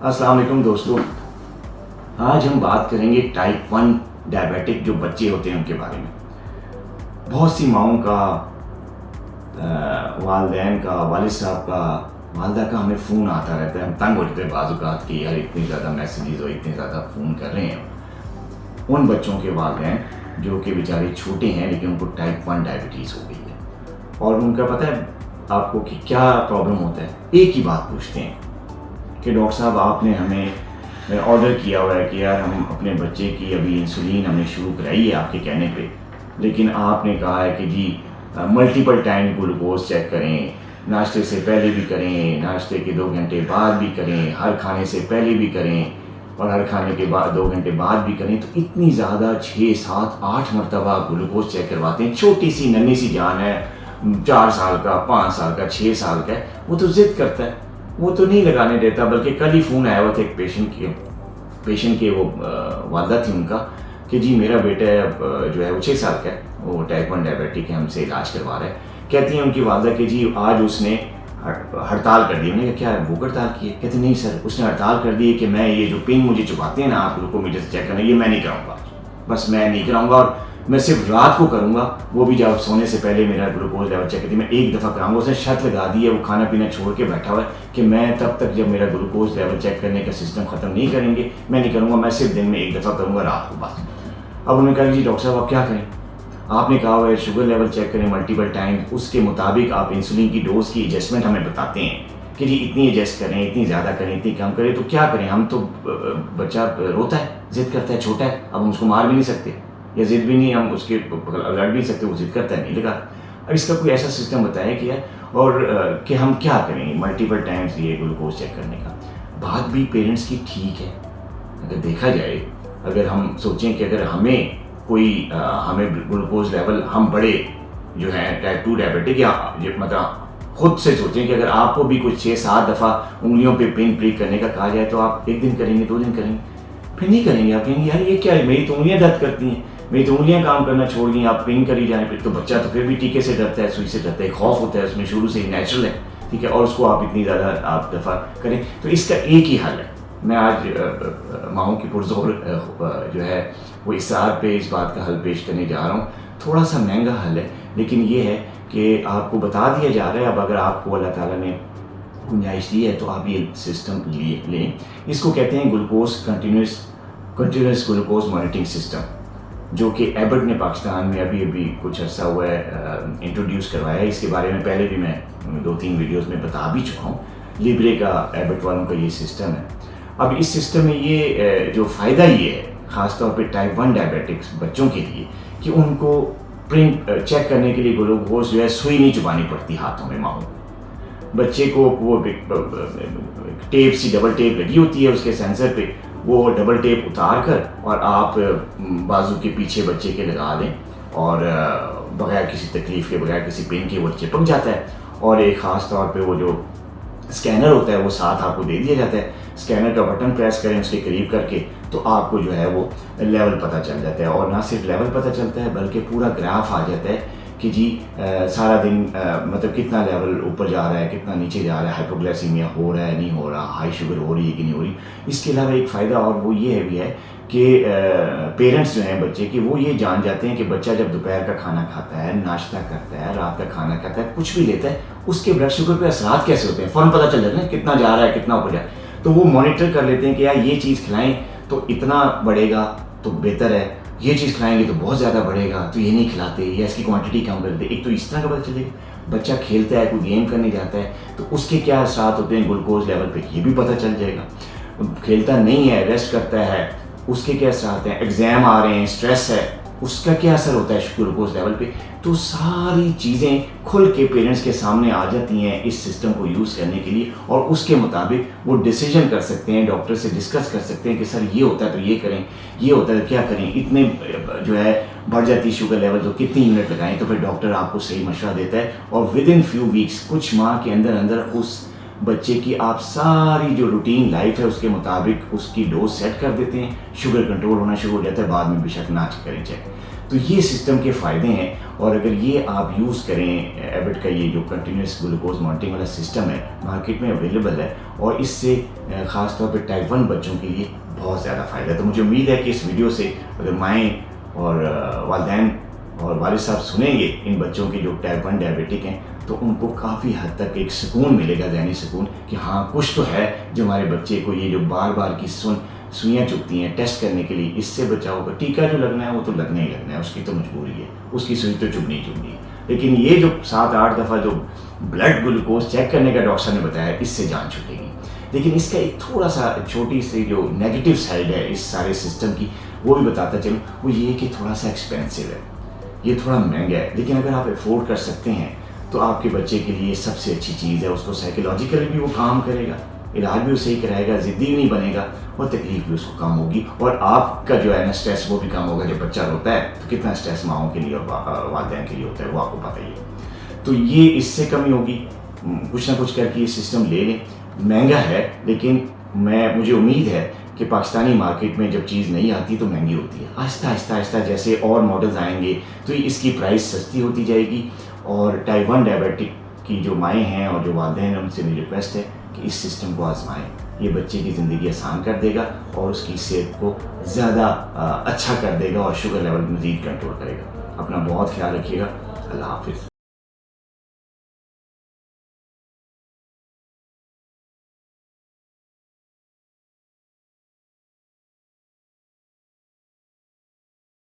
अस्सलाम वालेकुम दोस्तों, आज हम बात करेंगे टाइप 1 डायबिटिक जो बच्चे होते हैं उनके बारे में। बहुत सी माओं का, वालिदैन का, वालिद साहब का, वालदा का हमें फ़ोन आता रहता है। हम तंग हो जाते हैं बाज़ औक़ात कि यार इतनी ज़्यादा मैसेजेस और इतने ज़्यादा फ़ोन कर रहे हैं। उन बच्चों के वालिदैन जो कि बेचारे छोटे हैं लेकिन उनको टाइप 1 डायबिटीज़ हो गई है और उनका पता है आपको कि क्या प्रॉब्लम होता है। एक ही बात पूछते हैं कि डॉक्टर साहब आपने हमें ऑर्डर किया हुआ है कि यार हम अपने बच्चे की अभी इंसुलिन हमने शुरू कराई है आपके कहने पे, लेकिन आपने कहा है कि जी मल्टीपल टाइम ग्लूकोज चेक करें, नाश्ते से पहले भी करें, नाश्ते के 2 घंटे बाद भी करें, हर खाने से पहले भी करें और हर खाने के बाद 2 घंटे बाद भी करें। तो इतनी ज़्यादा 6, 7, 8 मरतबा ग्लूकोज चेक करवाते हैं। छोटी सी नन्ही सी जान है, 4 साल का, 5 साल का, 6 साल का है, वो तो ज़िद करता है, वो तो नहीं लगाने देता। बल्कि कल ही फ़ोन आया हुआ था एक पेशेंट के वो वालदा थी उनका कि जी मेरा बेटा जो है वो 6 साल का है, वो टाइप 1 डायबिटिक है, हमसे इलाज करवा रहा है। कहती हैं उनकी वालदा कि जी आज उसने हड़ताल कर दी। मैंने कहा क्या भूख हड़ताल की है? कहते नहीं सर, उसने हड़ताल कर दी है कि मैं ये जो पिन मुझे चुभाते हैं ना आप ग्लूकोमीटर से चेक करना, ये मैं नहीं कराऊंगा, बस मैं नहीं कराऊंगा और मैं सिर्फ रात को करूंगा, वो भी जब सोने से पहले मेरा ग्लूकोज लेवल चेक करती मैं एक दफ़ा कराऊंगा। उसने शर्त लगा दी है, वो खाना पीना छोड़ के बैठा हुआ है कि मैं तब तक जब मेरा ग्लूकोज लेवल चेक करने का सिस्टम ख़त्म नहीं करेंगे मैं नहीं करूँगा, मैं सिर्फ दिन में एक दफ़ा करूँगा रात को बस। अब उन्होंने कहा जी डॉक्टर साहब आप क्या करें? आपने कहा हुआ है शुगर लेवल चेक करें मल्टीपल टाइम, उसके मुताबिक आप इंसुलिन की डोज की एडजस्टमेंट हमें बताते हैं कि जी इतनी एडजस्ट करें, इतनी ज़्यादा करें, इतनी कम करें। तो क्या करें? हम तो बच्चा रोता है, ज़िद करता है, छोटा है, अब हम उसको मार भी नहीं सकते या ज़िद भी नहीं, हम उसके लड़ भी नहीं सकते, वो ज़िद करता है नहीं लगा। अब इसका कोई ऐसा सिस्टम बताया कि है और कि हम क्या करें मल्टीपल टाइम्स ये ग्लूकोज चेक करने का। बात भी पेरेंट्स की ठीक है। अगर देखा जाए, अगर हम सोचें कि अगर हमें कोई हमें ग्लूकोज लेवल हम बड़े जो हैं टाइप 2 डायबिटिक या मतलब खुद से सोचें कि अगर आपको भी कुछ 6-7 दफ़ा उंगलियों पे पिन प्रिक करने का कहा जाए तो आप 1 दिन करेंगे, 2 दिन करेंगे, फिर नहीं करेंगे। आप कहेंगे यार ये क्या है, मेरी तो उंगलियां दर्द करती हैं, मेरी तो उंगलियां काम करना छोड़ गई, आप पिन करी जाने पे। तो बच्चा तो फिर भी टीके से डरता है, सुई से डरता है, खौफ होता है उसमें शुरू से ही, नेचुरल है, ठीक है, और उसको आप इतनी ज़्यादा आप दफ़ा करें। तो इसका एक ही हल है। मैं आज माओं की पुरज़ोर जो है वो इसरार पे इस बात का हल पेश करने जा रहा हूँ। थोड़ा सा महंगा हल है लेकिन ये है कि आपको बता दिया जा रहा है। अब अगर आपको अल्लाह ताला ने गुंजाइश दी है तो आप ये सिस्टम लें। इसको कहते हैं glucose continuous glucose monitoring system, जो कि एबट ने पाकिस्तान में अभी कुछ अर्सा हुआ है इंट्रोड्यूस करवाया है। इसके बारे में पहले भी मैं 2-3 वीडियोज़ में बता भी चुका हूँ। लिब्रे का, एबट वालों का ये सिस्टम है। अब इस सिस्टम में ये जो फ़ायदा ये है ख़ासतौर पे टाइप 1 डायबिटिक्स बच्चों के लिए कि उनको प्रिंट चेक करने के लिए ग्लूकोज जो है सुई नहीं चुभानी पड़ती हाथों में। माओ बच्चे को वो टेप सी डबल टेप लगी होती है उसके सेंसर पे, वो डबल टेप उतार कर और आप बाजू के पीछे बच्चे के लगा दें और बगैर किसी तकलीफ़ के, बगैर किसी पेन के वो चिपक जाता है। और एक ख़ास तौर पे वो जो स्कैनर होता है वो साथ आपको दे दिया जाता है। स्कैनर का बटन प्रेस करें उसके करीब करके तो आपको जो है वो लेवल पता चल जाता है। और ना सिर्फ लेवल पता चलता है बल्कि पूरा ग्राफ आ जाता है कि जी सारा दिन मतलब कितना लेवल ऊपर जा रहा है, कितना नीचे जा रहा है, हाइपोग्लाइसीमिया हो रहा है, नहीं हो रहा, हाई शुगर हो रही है कि नहीं हो रही। इसके अलावा एक फ़ायदा और वो ये भी है कि पेरेंट्स जो हैं बच्चे के, वो ये जान जाते हैं कि बच्चा जब दोपहर का खाना खाता है, नाश्ता करता है, रात का खाना खाता है, कुछ भी लेता है, उसके ब्लड शुगर पे असरात कैसे होते हैं फ़ौरन पता चल जाता है कितना जा रहा है, कितना ऊपर जा रहा है। तो वो मॉनिटर कर लेते हैं कि यार ये चीज़ खिलाएं तो इतना बढ़ेगा तो बेहतर है, ये चीज़ खिलाएंगे तो बहुत ज़्यादा बढ़ेगा तो ये नहीं खिलाते, या इसकी क्वांटिटी कम कर देते। एक तो इस तरह का पता चलेगा। बच्चा खेलता है, कोई गेम करने जाता है तो उसके क्या असरात होते हैं ग्लूकोज लेवल पे, ये भी पता चल जाएगा। खेलता नहीं है, रेस्ट करता है, उसके क्या असरात हैं, एग्ज़ाम आ रहे हैं, स्ट्रेस है, उसका क्या असर होता है ग्लूकोज लेवल पे। तो सारी चीज़ें खुल के पेरेंट्स के सामने आ जाती हैं इस सिस्टम को यूज़ करने के लिए और उसके मुताबिक वो डिसीजन कर सकते हैं, डॉक्टर से डिस्कस कर सकते हैं कि सर ये होता है तो ये करें, ये होता है तो क्या करें, इतने जो है बढ़ जाती है शुगर लेवल तो कितनी यूनिट लगाएं। तो फिर डॉक्टर आपको सही मशवरा देता है और विद इन फ्यू वीक्स, कुछ माह के अंदर अंदर उस बच्चे की आप सारी जो रूटीन लाइफ है उसके मुताबिक उसकी डोज सेट कर देते हैं, शुगर कंट्रोल होना शुरू हो जाता है, बाद में बेशक ना करें चेक। تو یہ سسٹم کے فائدے ہیں، اور اگر یہ آپ یوز کریں ایبٹ کا یہ جو کنٹینیوس گلوکوز مانیٹرنگ والا سسٹم ہے مارکیٹ میں اویلیبل ہے، اور اس سے خاص طور پہ ٹائپ 1 بچوں کے لیے بہت زیادہ فائدہ ہے۔ تو مجھے امید ہے کہ اس ویڈیو سے اگر مائیں اور والدین اور والد صاحب سنیں گے ان بچوں کے جو ٹائپ 1 ڈائبیٹک ہیں، تو ان کو کافی حد تک ایک سکون ملے گا، ذہنی سکون، کہ ہاں کچھ تو ہے جو ہمارے بچے کو یہ جو بار بار کی سوئیاں چبھتی ہیں ٹیسٹ کرنے کے لیے، اس سے بچاؤ کا ٹیکہ جو لگنا ہے وہ تو لگنا ہی لگنا ہے، اس کی تو مجبوری ہے، اس کی سوئی تو چبھنی ہی چبھنی ہے، لیکن یہ جو 7-8 دفعہ جو بلڈ گلوکوز چیک کرنے کا ڈاکٹر صاحب نے بتایا، اس سے جان چھوٹے گی۔ لیکن اس کا ایک تھوڑا سا چھوٹی سی جو نیگیٹو سائڈ ہے اس سارے سسٹم کی، وہ بھی بتاتا چلوں، وہ یہ کہ تھوڑا سا ایکسپینسو ہے، یہ تھوڑا مہنگا ہے، لیکن اگر آپ افورڈ کر سکتے ہیں تو آپ کے بچے کے لیے سب سے اچھی چیز ہے۔ اس کو سائیکولوجیکلی بھی وہ کام کرے گا، علاج بھی صحیح کرائے گا، ضدی بھی نہیں بنے گا، اور تکلیف بھی اس کو کم ہوگی، اور آپ کا جو ہے نا اسٹریس وہ بھی کم ہوگا۔ جب بچہ روتا ہے تو کتنا اسٹریس ماؤں کے لیے اور والدین کے لیے ہوتا ہے، وہ آپ کو پتہ ہی ہے۔ تو یہ اس سے کمی ہوگی، کچھ نہ کچھ کر کے یہ سسٹم لے لیں۔ مہنگا ہے، لیکن مجھے امید ہے کہ پاکستانی مارکیٹ میں جب چیز نہیں آتی تو مہنگی ہوتی ہے، آہستہ آہستہ آہستہ جیسے اور ماڈلز آئیں گے تو اس کی پرائس سستی ہوتی جائے گی، اور ٹائپ 1 ڈائبیٹک کی جو مائیں ہیں اور جو والدین ہیں ان سے میری ریکویسٹ ہے کہ اس سسٹم کو آزمائیں، یہ بچے کی زندگی آسان کر دے گا اور اس کی صحت کو زیادہ اچھا کر دے گا، اور شوگر لیول مزید کنٹرول کرے گا۔ اپنا بہت خیال رکھیے گا، اللہ حافظ۔